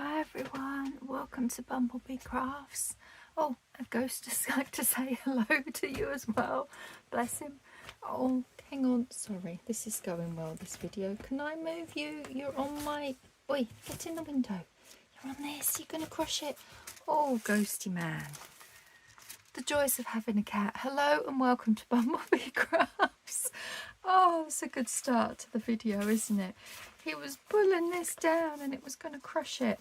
Hi everyone, welcome to BumbleBeeCrafts. Oh, a ghost just like to say hello to you as well. Bless him. Oh, hang on, sorry, this is going well, this video. Can I move you? You're on my... Oi, get in the window. You're on this, you're going to crush it. Oh, ghosty man. The joys of having a cat. Hello and welcome to BumbleBeeCrafts. Oh, it's a good start to the video, isn't it? He was pulling this down and it was going to crush it.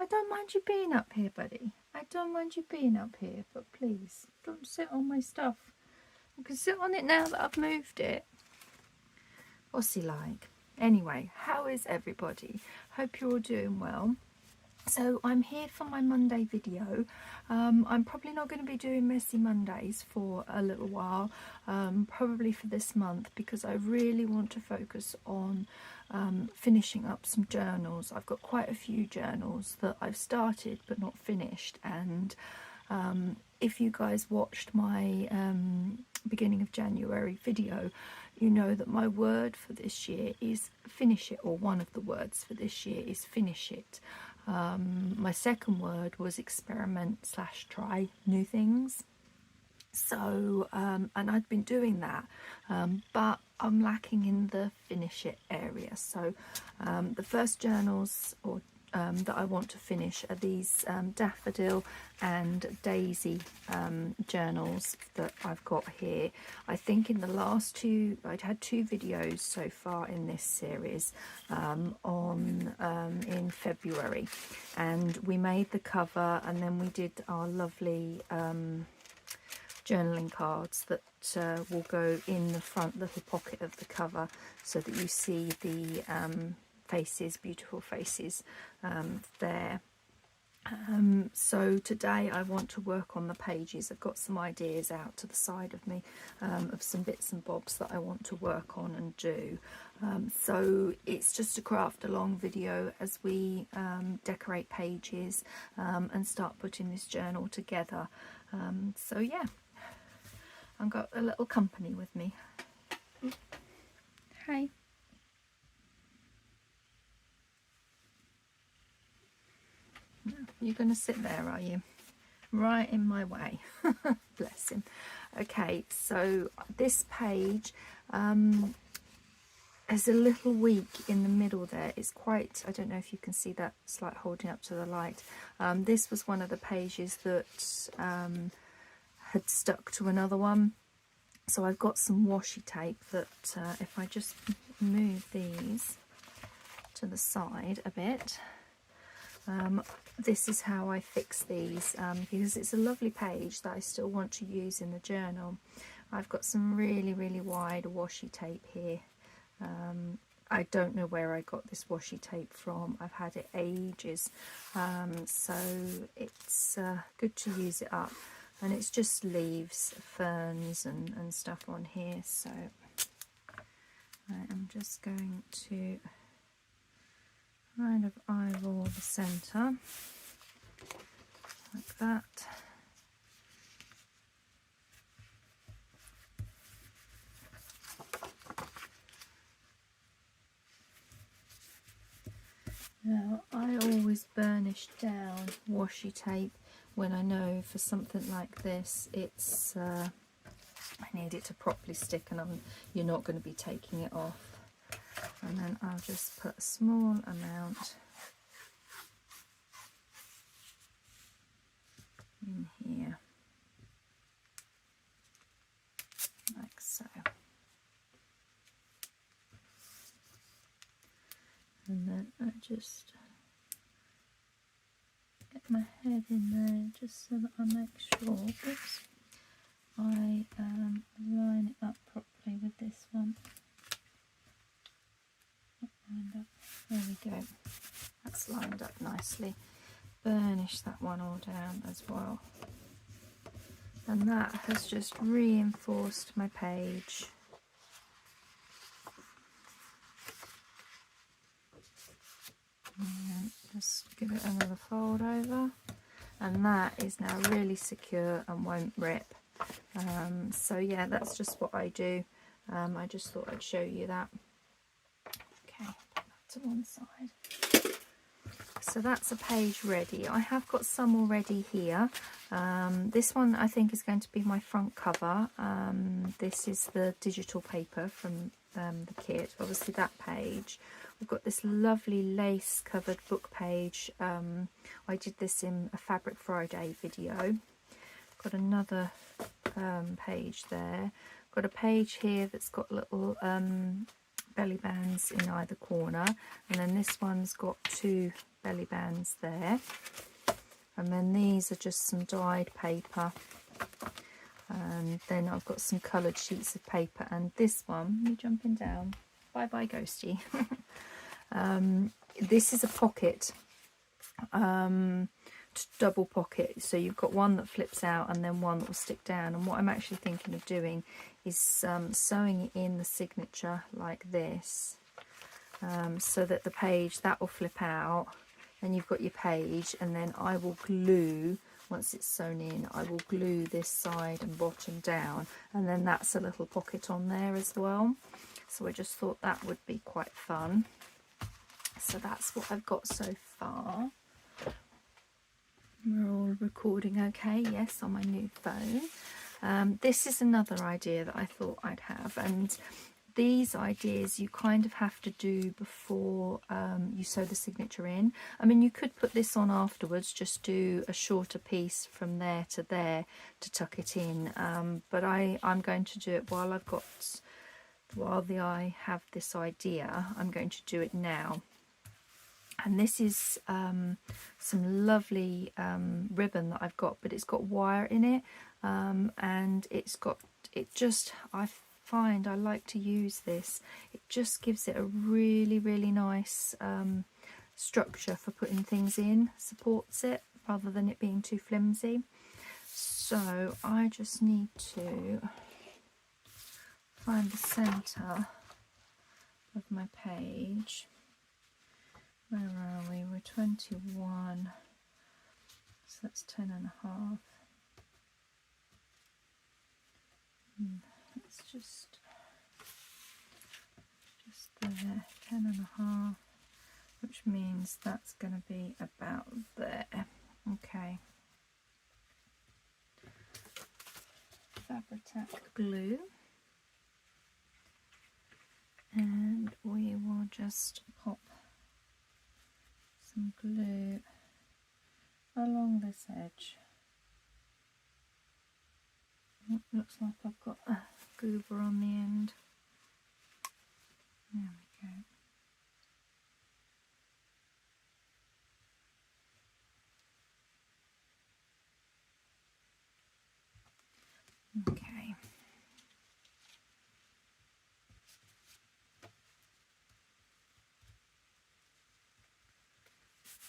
I don't mind you being up here, buddy. I don't mind you being up here, but please don't sit on my stuff. You can sit on it now that I've moved it. What's he like? Anyway, how is everybody? Hope you're all doing well. So I'm here for my Monday video. I'm probably not going to be doing Messy Mondays for a little while, probably for this month, because I really want to focus on finishing up some journals. I've got quite a few journals that I've started but not finished, and if you guys watched my beginning of January video, you know that my word for this year is finish it, or one of the words for this year is finish it. My second word was experiment / try new things. So, and I've been doing that, but I'm lacking in the finish it area. So the first journals that I want to finish are these Daffodil and Daisy journals that I've got here. I think in the last two, I'd had 2 videos so far in this series in February, and we made the cover and then we did our lovely journaling cards that will go in the front little pocket of the cover, so that you see the faces, beautiful faces there. So today I want to work on the pages. I've got some ideas out to the side of me of some bits and bobs that I want to work on and do. So it's just a craft along video as we decorate pages and start putting this journal together. So yeah, I've got a little company with me. Hey. You're going to sit there, are you? Right in my way. Bless him. Okay, so this page has a little week in the middle there. It's quite, I don't know if you can see that, it's like holding up to the light. This was one of the pages that had stuck to another one. So I've got some washi tape that if I just move these to the side a bit, this is how I fix these, because it's a lovely page that I still want to use in the journal. I've got some really wide washi tape here. I don't know where I got this washi tape from. I've had it ages, so it's good to use it up. And it's just leaves, ferns and stuff on here. So I am just going to kind of eyeball the centre like that. Now I always burnish down washi tape when I know for something like this it's I need it to properly stick and you're not going to be taking it off. And then I'll just put a small amount in here, like so. And then I just get my head in there just so that I make sure, oops, I line it up properly with this one. There we go, that's lined up nicely. Burnish that one all down as well, and that has just reinforced my page. And just give it another fold over, and that is now really secure and won't rip. So yeah, that's just what I do. I just thought I'd show you that. Okay, put that to one side. So that's a page ready. I have got some already here. This one I think is going to be my front cover. This is the digital paper from the kit. Obviously that page. We've got this lovely lace covered book page. I did this in a Fabric Friday video. Got another page there. Got a page here that's got little belly bands in either corner, and then this one's got 2 belly bands there, and then these are just some dyed paper, and then I've got some coloured sheets of paper, and this one, me jumping down, bye bye ghosty. This is a pocket, double pocket, so you've got one that flips out and then one that will stick down, and what I'm actually thinking of doing is sewing in the signature like this, so that the page that will flip out and you've got your page, and then I will glue, once it's sewn in, I will glue this side and bottom down, and then that's a little pocket on there as well. So I just thought that would be quite fun. So that's what I've got so far. We're all recording okay, yes, on my new phone. This is another idea that I thought I'd have, and these ideas you kind of have to do before you sew the signature in. I mean, you could put this on afterwards, just do a shorter piece from there to tuck it in, but I'm going to do it while I have this idea. I'm going to do it now. And this is some lovely ribbon that I've got, but it's got wire in it, and I find I like to use this. It just gives it a really, really nice structure for putting things in, supports it rather than it being too flimsy. So I just need to find the centre of my page. Where are we? We're 21, so that's 10 and a half. It's just there, 10 and a half, which means that's going to be about there. Okay. Fabri-Tac glue, and we will just pop some glue along this edge. It looks like I've got a goober on the end. There we go. Okay.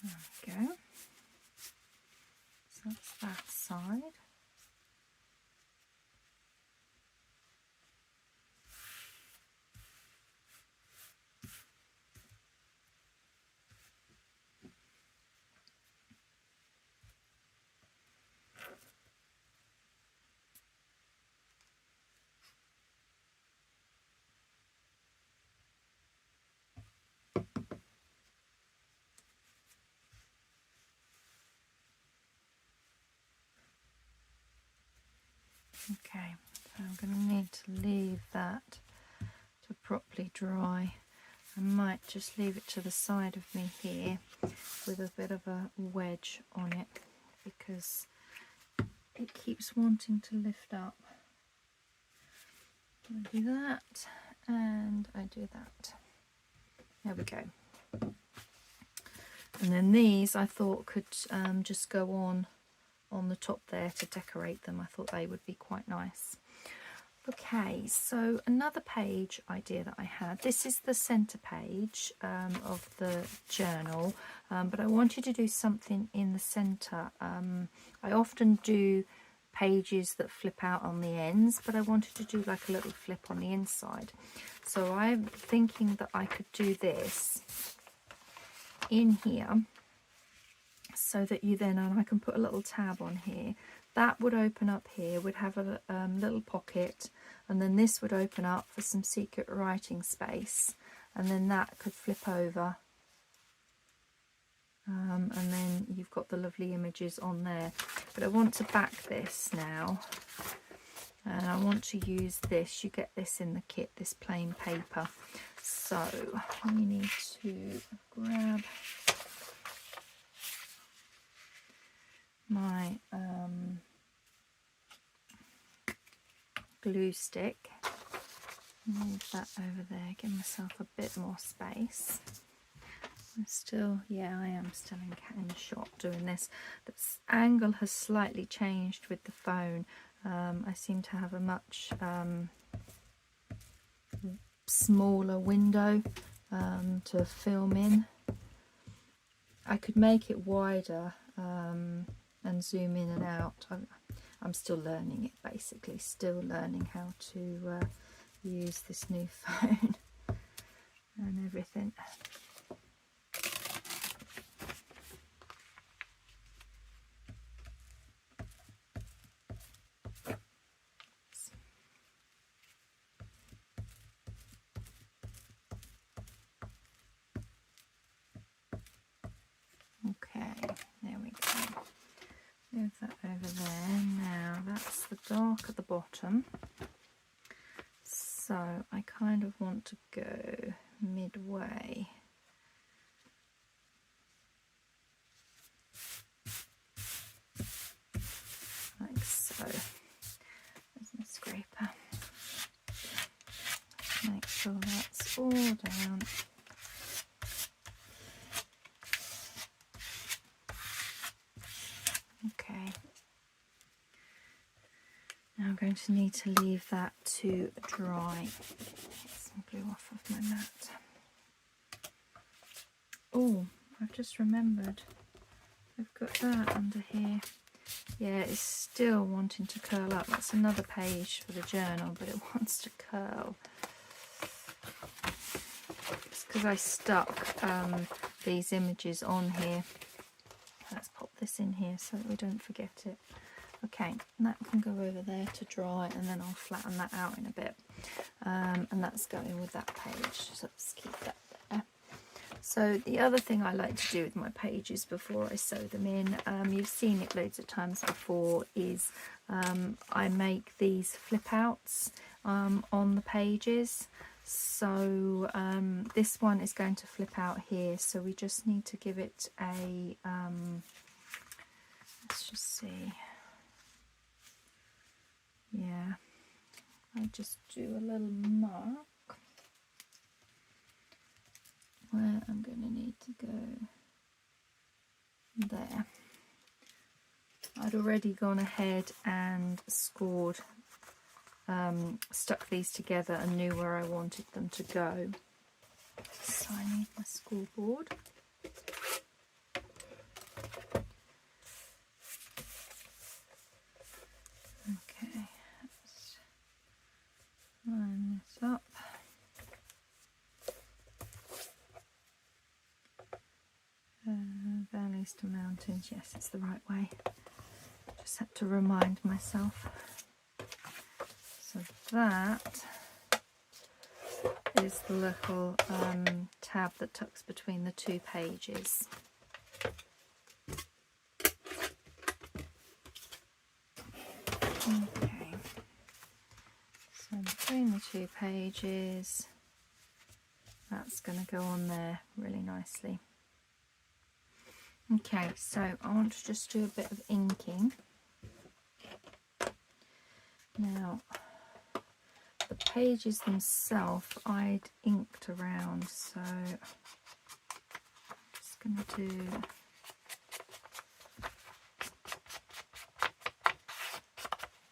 There we go. So that's that side. Okay, so I'm going to need to leave that to properly dry. I might just leave it to the side of me here with a bit of a wedge on it because it keeps wanting to lift up. I do that and I do that. There we go. And then these I thought could just go on the top there to decorate them. I thought they would be quite nice. Okay, so another page idea that I had, this is the center page of the journal, but I wanted to do something in the center. I often do pages that flip out on the ends, but I wanted to do like a little flip on the inside. So I'm thinking that I could do this in here, so that you then, and I can put a little tab on here, that would open up here, would have a little pocket, and then this would open up for some secret writing space, and then that could flip over and then you've got the lovely images on there. But I want to back this now, and I want to use this. You get this in the kit, this plain paper. So we need to grab my glue stick, move that over there, give myself a bit more space. I'm still, yeah, I am still in shot doing this. The angle has slightly changed with the phone. I seem to have a much smaller window to film in. I could make it wider and zoom in and out. I'm still learning it, basically, still learning how to use this new phone and everything. Okay, there we go. Move that over there. Now that's the dark at the bottom. So I kind of want to go midway. Like so. There's my scraper. Make sure that's all down. Okay. Now I'm going to need to leave that to dry. Get some glue off of my mat. Oh, I've just remembered. I've got that under here. Yeah, it's still wanting to curl up. That's another page for the journal, but it wants to curl. It's because I stuck these images on here. Let's pop this in here so that we don't forget it. Okay, and that can go over there to dry, and then I'll flatten that out in a bit. And that's going with that page, so let's keep that there. So the other thing I like to do with my pages before I sew them in, you've seen it loads of times before, is I make these flip outs on the pages. So this one is going to flip out here, so we just need to give it a, let's just see, yeah, I just do a little mark where I'm going to need to go there. I'd already gone ahead and scored, stuck these together and knew where I wanted them to go. So I need my scoreboard. Okay, let's line this up. Valleys to mountains, yes, it's the right way. Just had to remind myself. So that is the little tab that tucks between the two pages. Okay, so between the two pages, that's going to go on there really nicely. Okay, so I want to just do a bit of inking. Now, the pages themselves I'd inked around, so I'm just going to do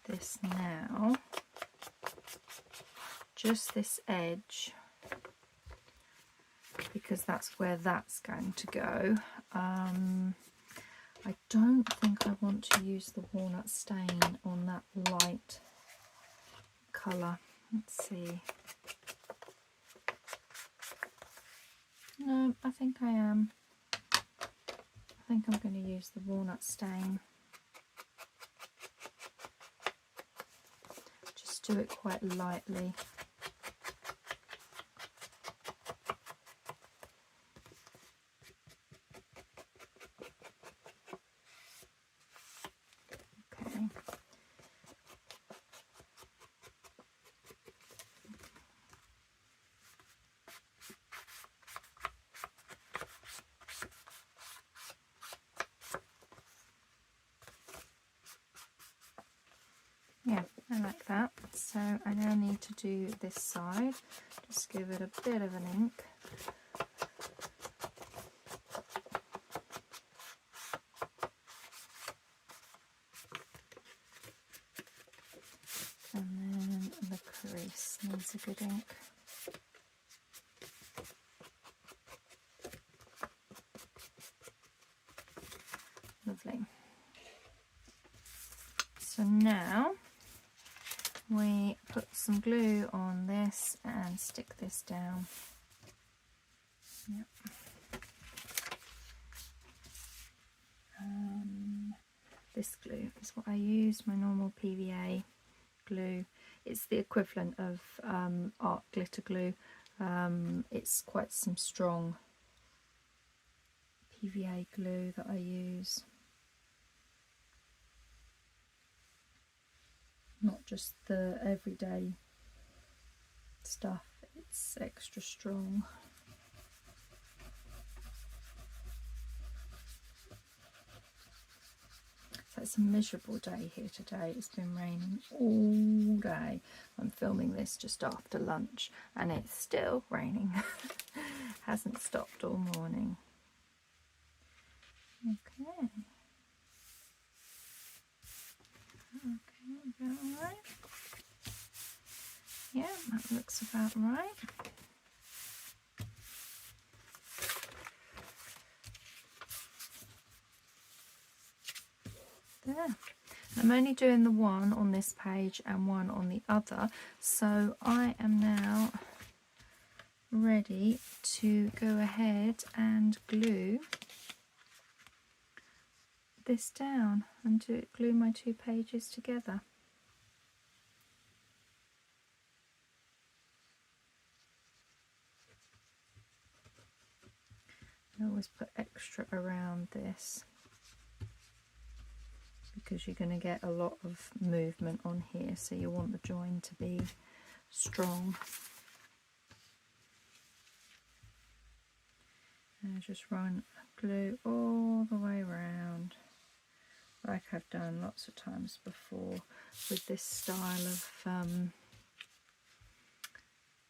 this now, just this edge, because that's where that's going to go. I don't think I want to use the walnut stain on that light colour. Let's see. No, I think I am. I think I'm going to use the walnut stain. Just do it quite lightly. I like that. So I now need to do this side. Just give it a bit of an ink. And then the crease needs a good ink. Lovely. So now we put some glue on this and stick this down. Yep. This glue is what I use, my normal PVA glue. It's the equivalent of art glitter glue. It's quite some strong PVA glue that I use. Not just the everyday stuff, it's extra strong. So it's a miserable day here today. It's been raining all day. I'm filming this just after lunch and it's still raining. Hasn't stopped all morning. Okay. Okay, about right. Yeah, that looks about right. There. I'm only doing the one on this page and one on the other, so I am now ready to go ahead and glue this down and glue my two pages together. I always put extra around this because you're going to get a lot of movement on here, so you want the join to be strong. And just run glue all the way around, like I've done lots of times before with this style of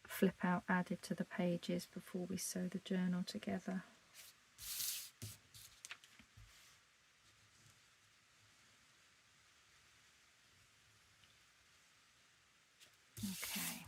flip out added to the pages before we sew the journal together. Okay.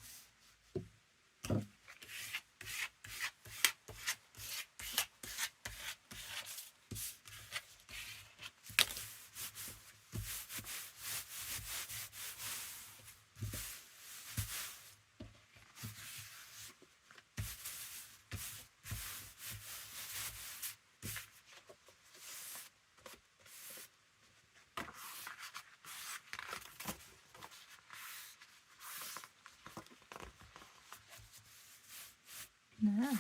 Now,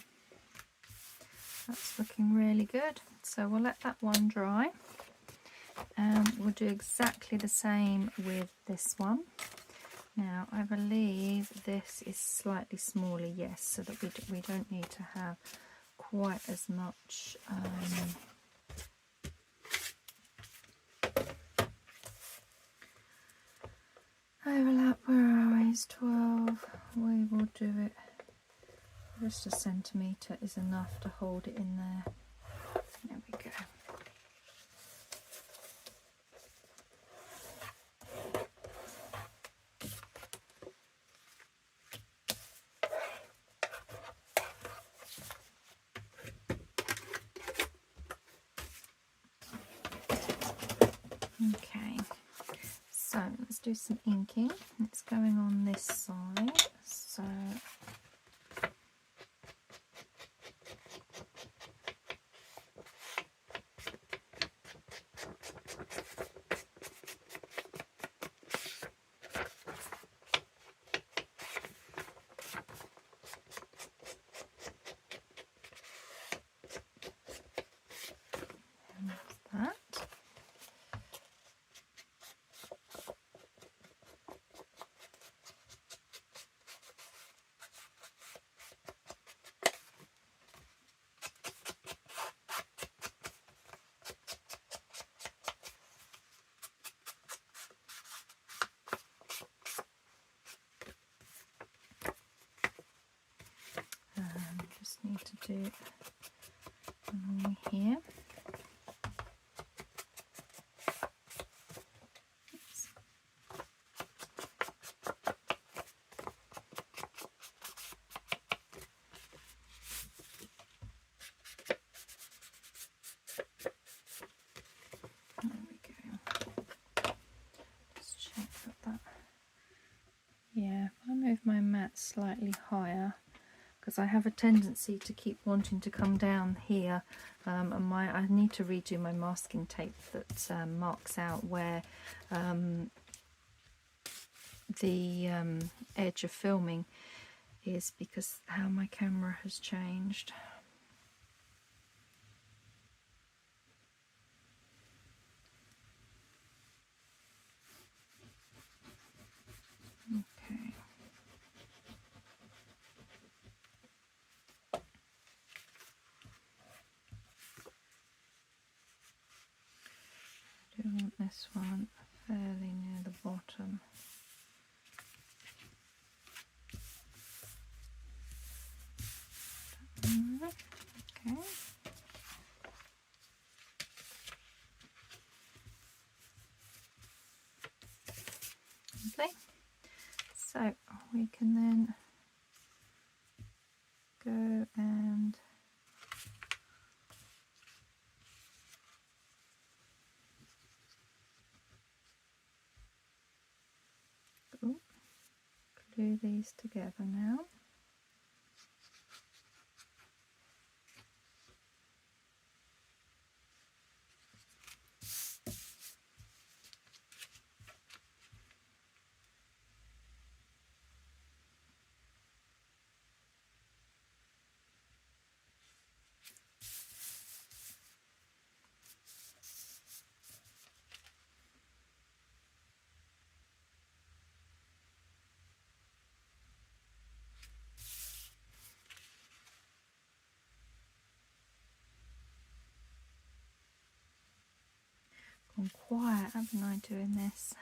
that's looking really good. So we'll let that one dry. We'll do exactly the same with this one. Now, I believe this is slightly smaller, yes, so that we don't need to have quite as much overlap. Where are we? It's 12. We will do it. Just a centimetre is enough to hold it in there. There we go. Okay, so let's do some inking. It's going on this side, so that. just need to do along here. Oops. There we go. Just check that. Yeah, if I move my mat slightly higher, because I have a tendency to keep wanting to come down here, and I need to redo my masking tape that marks out where the edge of filming is, because how my camera has changed. Okay. I do want this one fairly near the bottom. Okay. Lovely. So we can then go and glue these together now. Gone quiet, haven't I, doing this?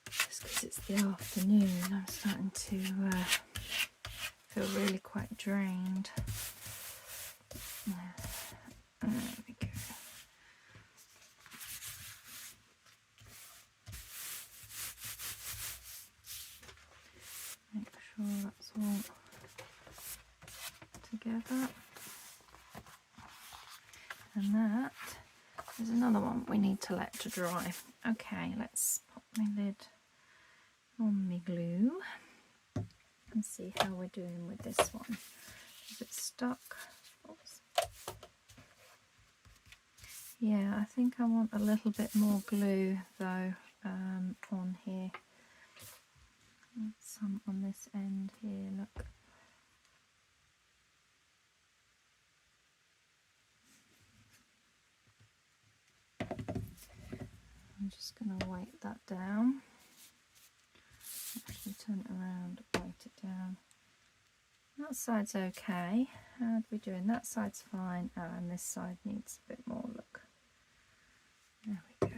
Just because it's the afternoon, I'm starting to feel really quite drained. There we go. Make sure that's all together. And that is another one we need to let to dry. Okay, let's pop my lid on my glue and see how we're doing with this one. Is it stuck? Oops. Yeah, I think I want a little bit more glue though on here. Some on this end here, look. I'm just going to weight that down. Actually turn it around, weight it down. That side's okay. How are we doing? That side's fine. Oh, and this side needs a bit more, look. There we go.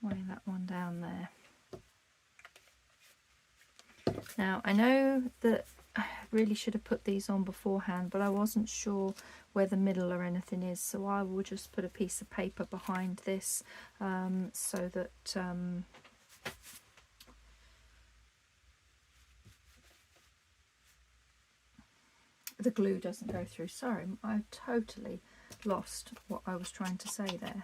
Weigh that one down there. Now, I know that I really should have put these on beforehand, but I wasn't sure where the middle or anything is, so I will just put a piece of paper behind this so that the glue doesn't go through. Sorry, I totally lost what I was trying to say there.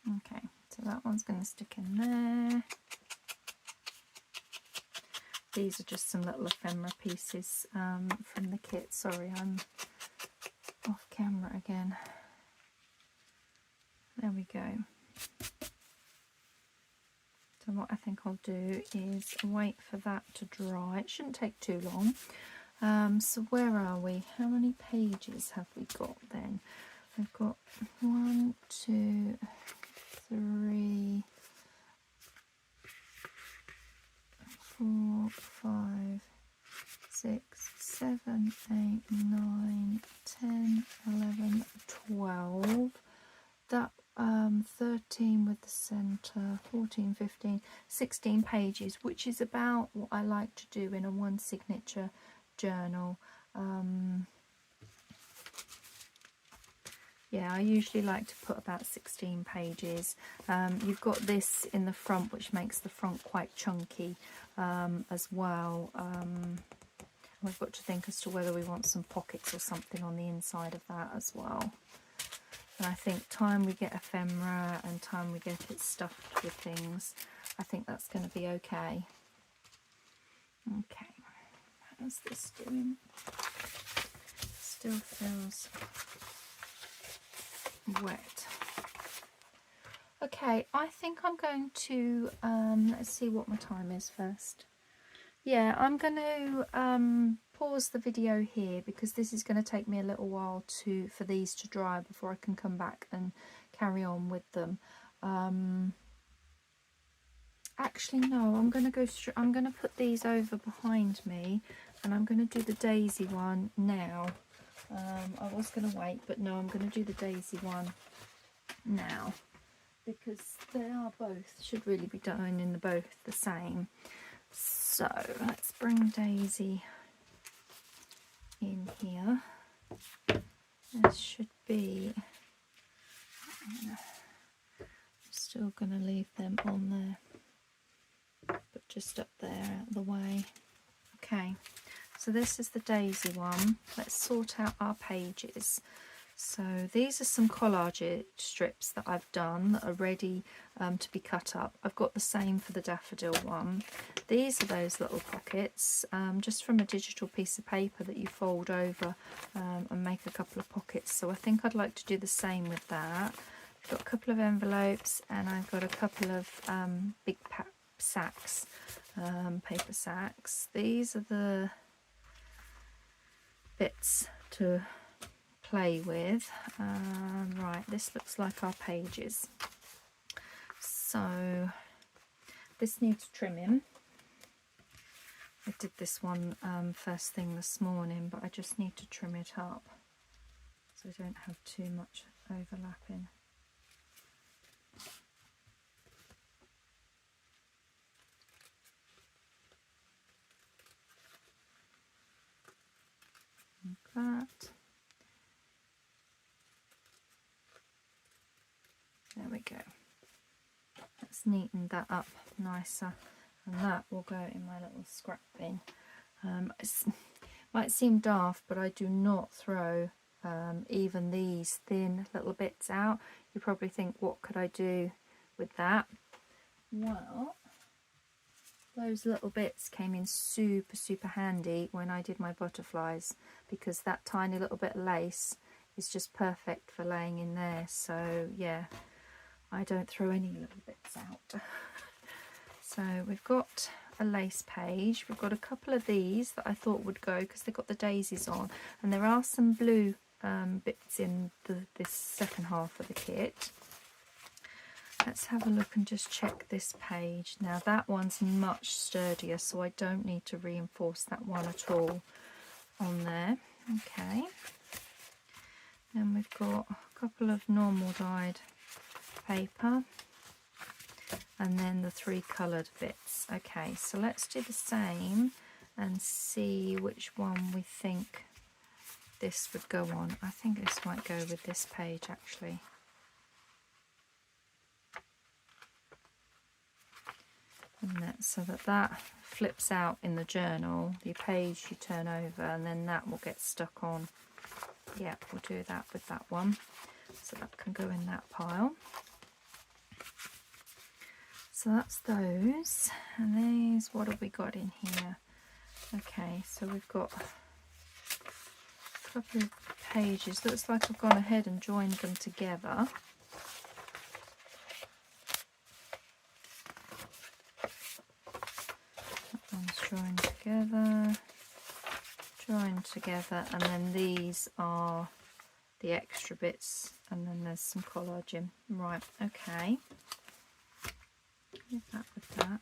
Okay, so that one's going to stick in there. These are just some little ephemera pieces from the kit. Sorry, I'm off camera again. There we go. So what I think I'll do is wait for that to dry. It shouldn't take too long. So where are we? How many pages have we got then? We've got 1, 2, 3, 4, 5, 6, 7, 8, 9, 10, 11, 12. That 13 with the centre, 14, 15, 16 pages, which is about what I like to do in a one signature journal. Yeah, I usually like to put about 16 pages. You've got this in the front, which makes the front quite chunky as well. We've got to think as to whether we want some pockets or something on the inside of that as well. And I think time we get ephemera and time we get it stuffed with things, I think that's going to be okay. Okay, how's this doing? Still feels wet. Okay, I think I'm going to, let's see what my time is first. Yeah, I'm going to pause the video here because this is going to take me a little while for these to dry before I can come back and carry on with them. Actually, no, I'm going to go straight. I'm going to put these over behind me, and I'm going to do the daisy one now. I was going to wait, but no, I'm going to do the daisy one now because they are both, should really be done in both the same. So let's bring Daisy in here. This should be, I'm still going to leave them on there, but just up there out of the way. Okay, so this is the Daisy one. Let's sort out our pages. So these are some collage strips that I've done that are ready to be cut up. I've got the same for the daffodil one. These are those little pockets, just from a digital piece of paper that you fold over and make a couple of pockets. So I think I'd like to do the same with that. I've got a couple of envelopes and I've got a couple of big sacks, paper sacks. These are the bits to play with. Right, this looks like our pages. So this needs trimming. I did this one first thing this morning, but I just need to trim it up so I don't have too much overlapping. Like that. There we go. Let's neaten that up nicer, and that will go in my little scrap bin. It might seem daft, but I do not throw even these thin little bits out. You probably think, what could I do with that? Well, those little bits came in super handy when I did my butterflies, because that tiny little bit of lace is just perfect for laying in there. So yeah, I don't throw any little bits out. So we've got a lace page. We've got a couple of these that I thought would go because they've got the daisies on, and there are some blue bits in this second half of the kit. Let's have a look and just check this page. Now that one's much sturdier, so I don't need to reinforce that one at all on there. Okay. Then we've got a couple of normal dyed paper, and then the 3 coloured bits. Okay, so let's do the same and see which one we think this would go on. I think this might go with this page actually. And that, so that flips out in the journal, the page you turn over, and then that will get stuck on. Yeah, we'll do that with that one. So that can go in that pile. So that's those. And these, what have we got in here? Okay, so we've got a couple of pages. Looks like I've gone ahead and joined them together. That one's joined together, and then these are the extra bits, and then there's some collage in. Right, okay. Leave that with that.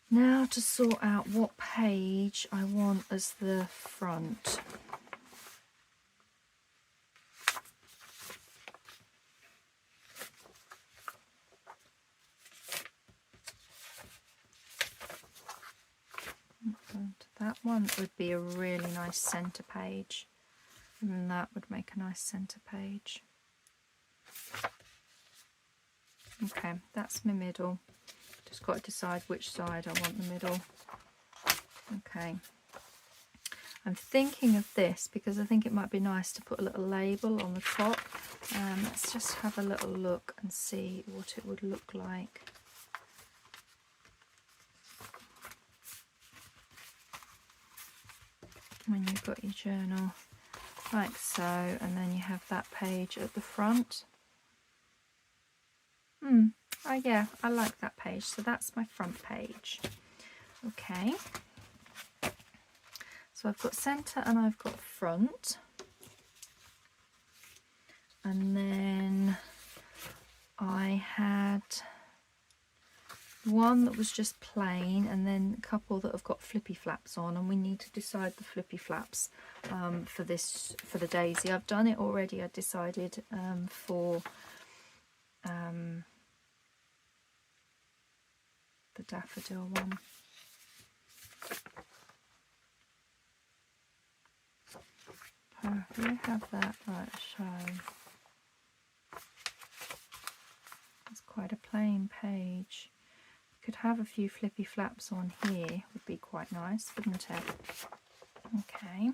Now to sort out what page I want as the front. one would be a really nice centre page, and that would make a nice centre page. Okay, that's my middle. Just got to decide which side I want the middle. Okay. I'm thinking of this because I think it might be nice to put a little label on the top. Let's just have a little look and see what it would look like. When you've got your journal like so, and then you have that page at the front. Oh yeah, I like that page, so that's my front page. Okay, so I've got centre and I've got front, and then I had one that was just plain, and then a couple that have got flippy flaps on, and we need to decide the flippy flaps for the daisy. I've done it already. I decided for the daffodil one. We have that right show. It's quite a plain page. Could have a few flippy flaps on here, would be quite nice, wouldn't it? Okay.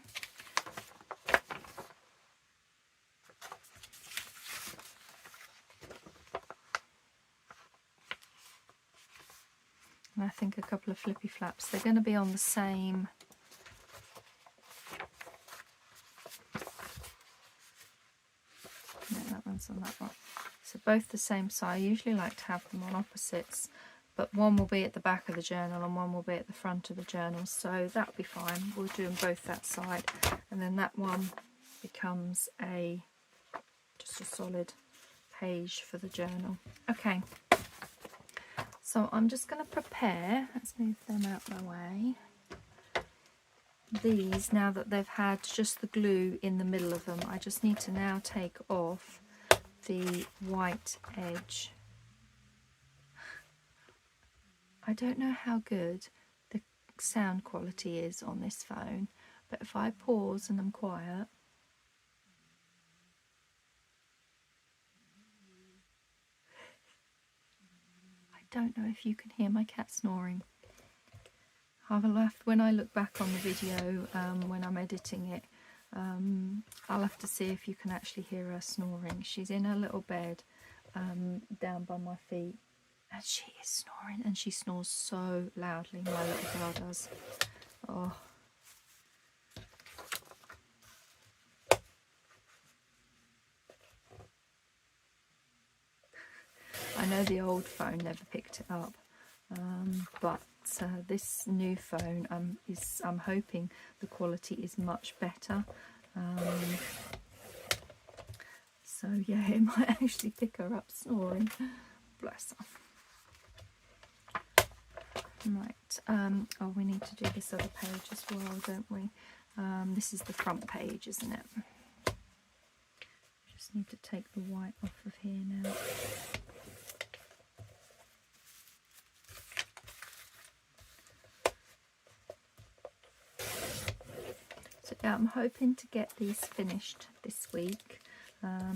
And I think a couple of flippy flaps, they're going to be on the same. No, that one's on that one. So both the same size. I usually like to have them on opposites, but one will be at the back of the journal and one will be at the front of the journal, so that'll be fine. We'll do them both that side, and then that one becomes just a solid page for the journal. Okay, so I'm just going to prepare, let's move them out my way, these. Now that they've had just the glue in the middle of them, I just need to now take off the white edge. I don't know how good the sound quality is on this phone, but if I pause and I'm quiet, I don't know if you can hear my cat snoring. When I look back on the video, when I'm editing it, I'll have to see if you can actually hear her snoring. She's in her little bed down by my feet. And she is snoring, and she snores so loudly, my little girl does. Oh. I know the old phone never picked it up, but this new phone, I'm hoping the quality is much better. So yeah, it might actually pick her up snoring. Bless her. Right, oh, we need to do this other page as well, don't we? This is the front page, isn't it? Just need to take the white off of here now. So yeah, I'm hoping to get these finished this week.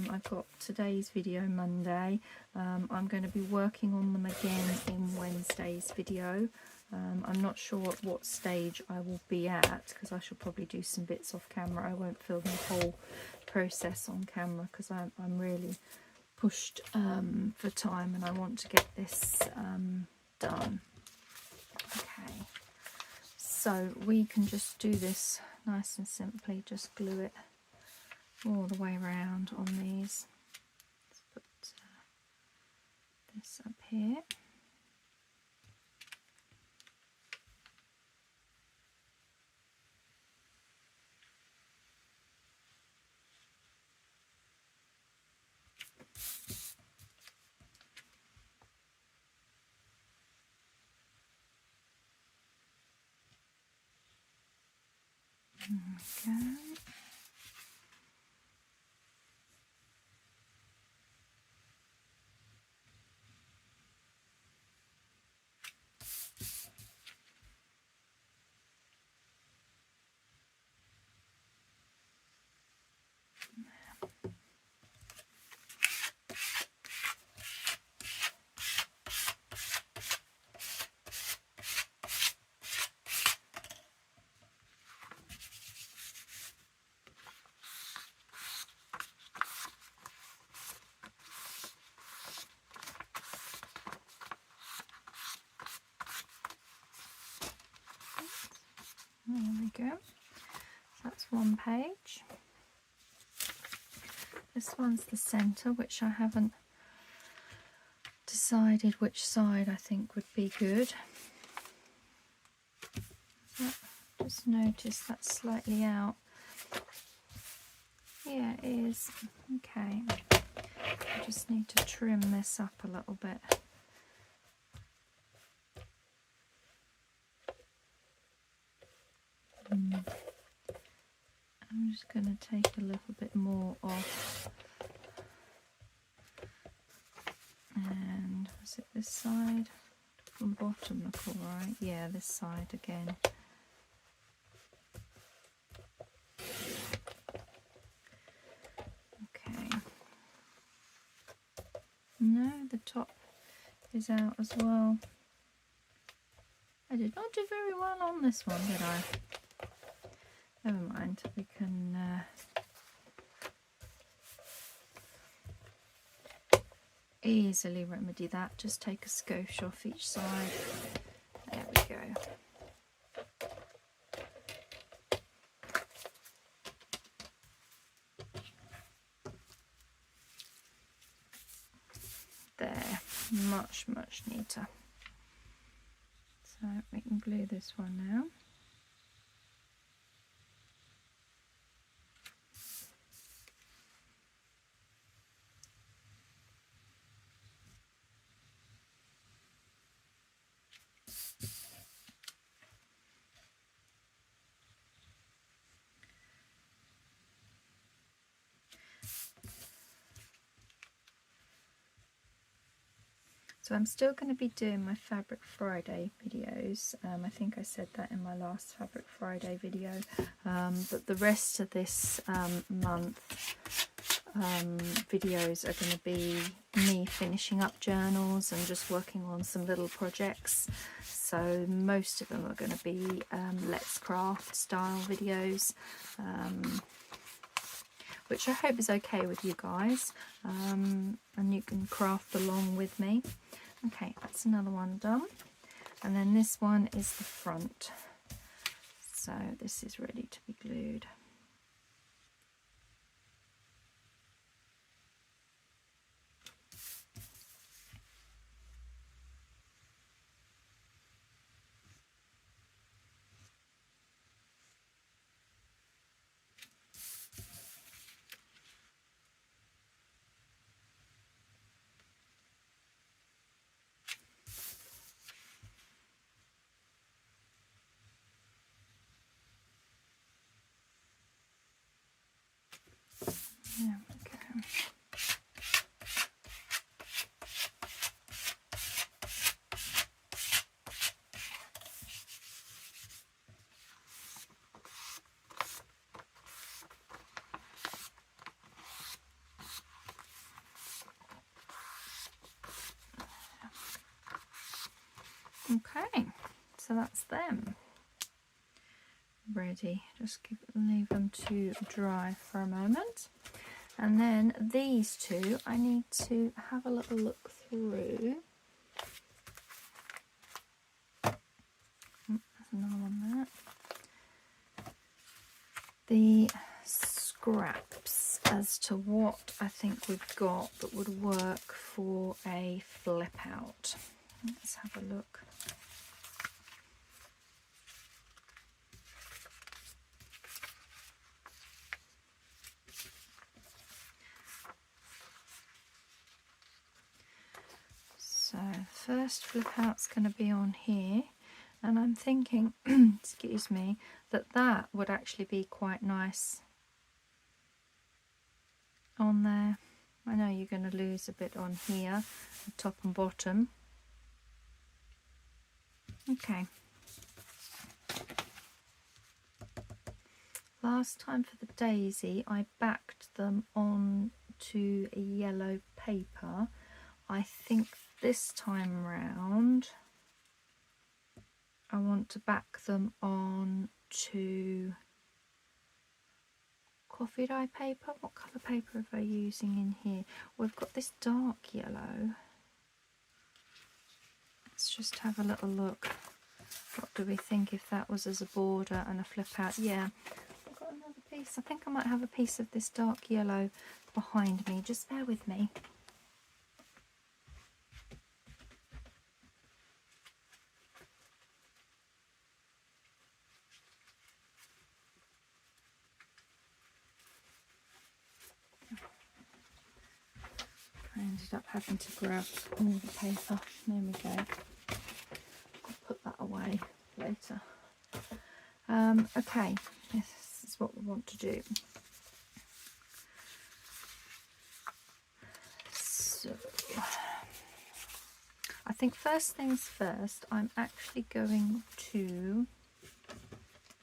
I've got today's video Monday. I'm going to be working on them again in Wednesday's video. I'm not sure at what stage I will be at, because I shall probably do some bits off camera. I won't film the whole process on camera because I'm really pushed for time, and I want to get this done. Okay, so we can just do this nice and simply, just glue it all the way around on these. Let's put this up here. There we go. we go. So that's one page. This one's the centre, which I haven't decided which side I think would be good. Just notice that's slightly out. Yeah, it is. Okay. I just need to trim this up a little bit. I'm just going to take a little bit more off. And was it this side? From bottom look alright. Yeah, this side again. Okay. No, the top is out as well. I did not do very well on this one, did I? Never mind, we can easily remedy that. Just take a skosh off each side. There we go. There, much neater. So we can glue this one now. So I'm still going to be doing my Fabric Friday videos. I think I said that in my last Fabric Friday video. But the rest of this month videos are going to be me finishing up journals and just working on some little projects. So most of them are going to be Let's Craft style videos. Which I hope is okay with you guys, and you can craft along with me. Okay, that's another one done. And then this one is the front. So this is ready to be glued. There we go. Okay, so that's them ready. Just leave them to dry for a moment. And then these two I need to have a little look through. There's another one there. The scraps as to what I think we've got that would work for a flip out. Let's have a look. So first flip out's going to be on here, and I'm thinking, excuse me, that would actually be quite nice on there. I know you're going to lose a bit on here, the top and bottom. Okay. Last time for the daisy, I backed them on to a yellow paper. I think this time round I want to back them on to coffee dye paper. What colour paper are I using in here? We've got this dark yellow. Let's just have a little look. What do we think if that was as a border and a flip out? Yeah, I've got another piece. I think I might have a piece of this dark yellow behind me. Just bear with me. I ended up having to grab all the paper. There we go. I'll put that away later. Okay, this is what we want to do. So, I think first things first, I'm actually going to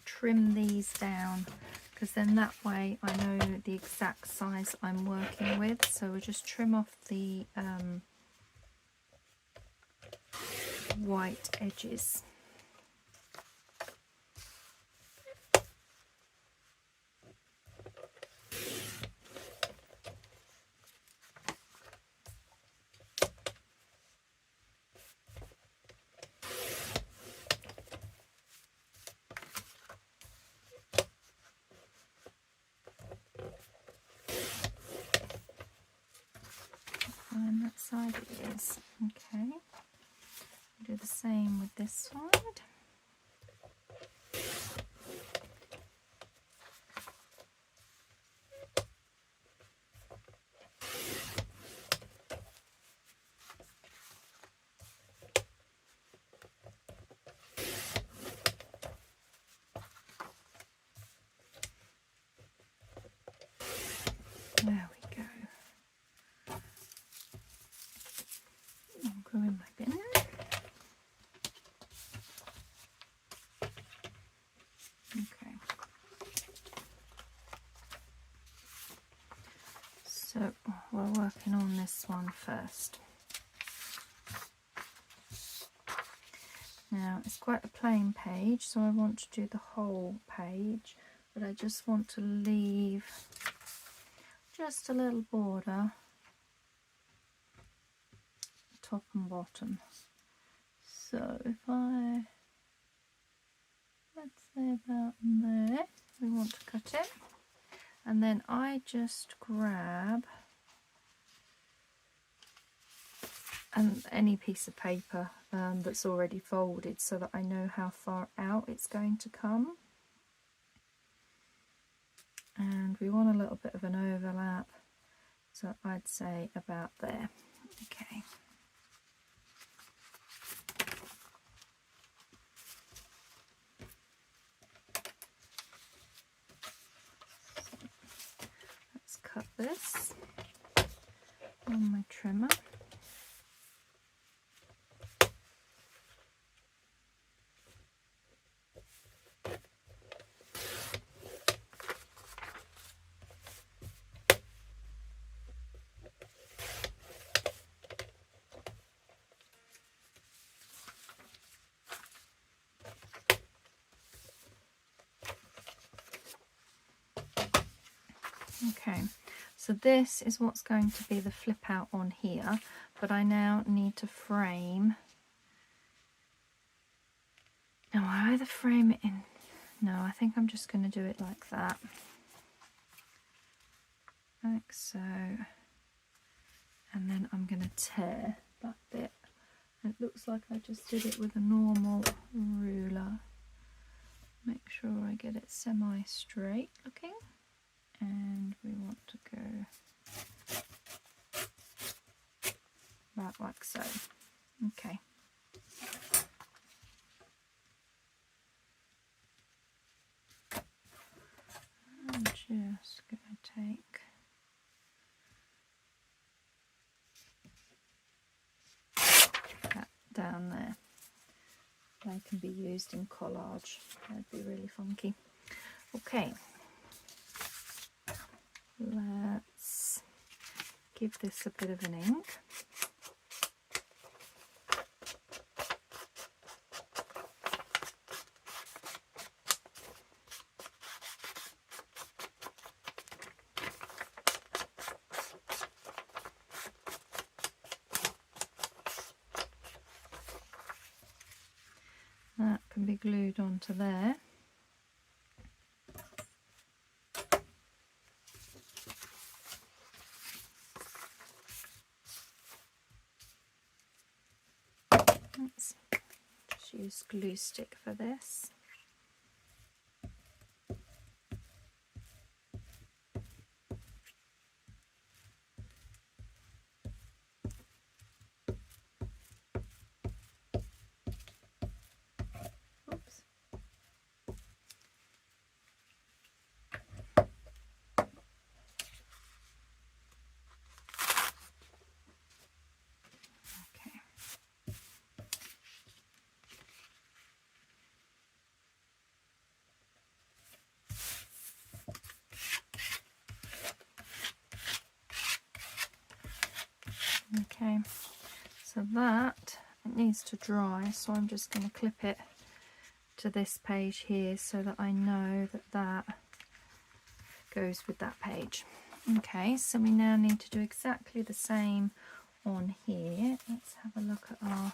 trim these down, because then that way I know the exact size I'm working with. So we'll just trim off the white edges. And that side it is. Okay, do the same with this side. There we go. I'll go in my bin. Okay. So we're working on this one first. Now it's quite a plain page, so I want to do the whole page, but I just want to leave just a little border, top and bottom. So if let's say about there, we want to cut it, and then I just grab any piece of paper that's already folded, so that I know how far out it's going to come. And we want a little bit of an overlap, so I'd say about there. Okay. So let's cut this on my trimmer. Okay, so this is what's going to be the flip out on here, but I now need to frame. Now I either frame it in, no, I think I'm just going to do it like that, like so, and then I'm going to tear that bit. It looks like I just did it with a normal ruler. Make sure I get it semi-straight looking. And we want to go about like so. Okay. I'm just going to take that down there. They can be used in collage. That'd be really funky. Okay. Let's give this a bit of an ink. That can be glued onto there. Let's just use glue stick for this. Oops. Okay. Okay, so that it needs to dry, so I'm just going to clip it to this page here so that I know that that goes with that page. Okay, so we now need to do exactly the same on here. Let's have a look at our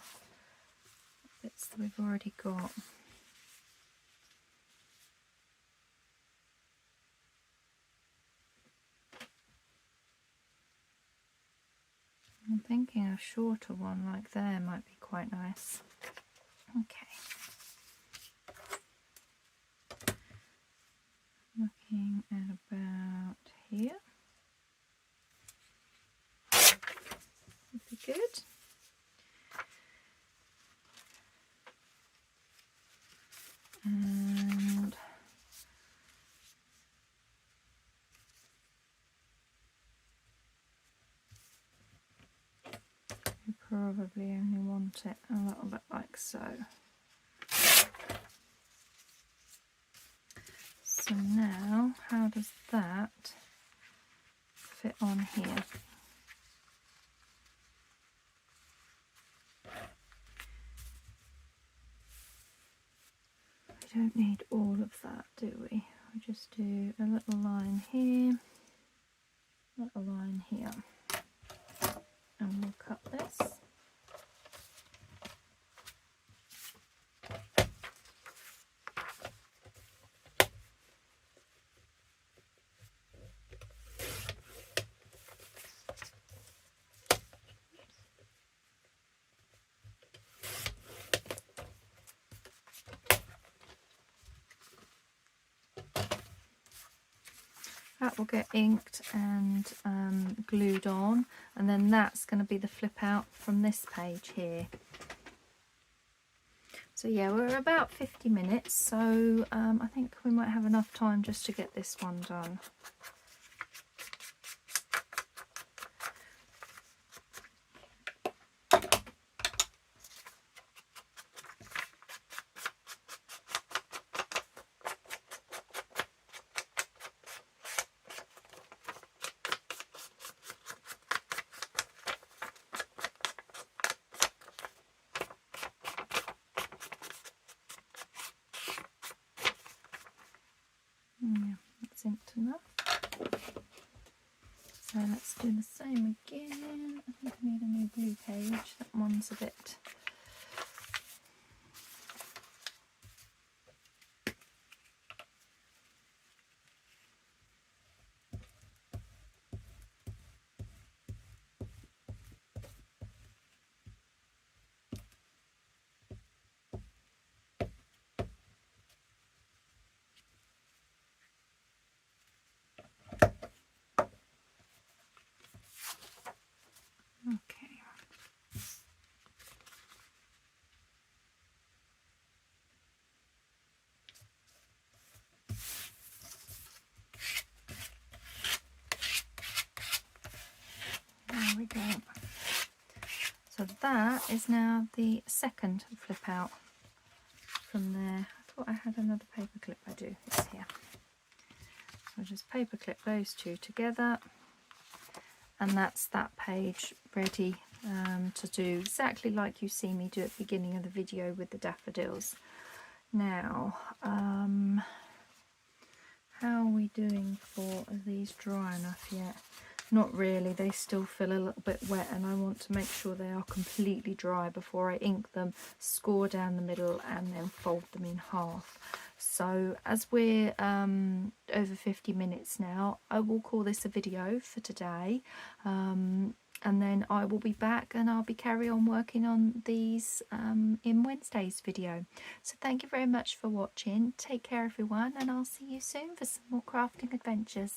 bits that we've already got. I'm thinking a shorter one like there might be quite nice. Okay. Looking at about here. Would be good. And you probably only want it a little bit like so. So now, how does that fit on here? We don't need all of that, do we? We just do a little line here, little line here, and we'll cut this. That will get inked and glued on, and then that's going to be the flip out from this page here. So yeah, we're about 50 minutes, so I think we might have enough time just to get this one done. Yeah, that's inked enough. So let's do the same again. I think I need a new blue page. That one's a bit... Okay. There we go. So that is now the second flip out from there. I thought I had another paper clip. I do. It's here. So I'll just paper clip those two together, and that's that page ready to do exactly like you see me do at the beginning of the video with the daffodils. Now, how are we doing for, are these dry enough yet? Not really, they still feel a little bit wet, and I want to make sure they are completely dry before I ink them, score down the middle and then fold them in half. So as we're over 50 minutes now, I will call this a video for today, and then I will be back and I'll be carry on working on these in Wednesday's video. So thank you very much for watching. Take care everyone, and I'll see you soon for some more crafting adventures.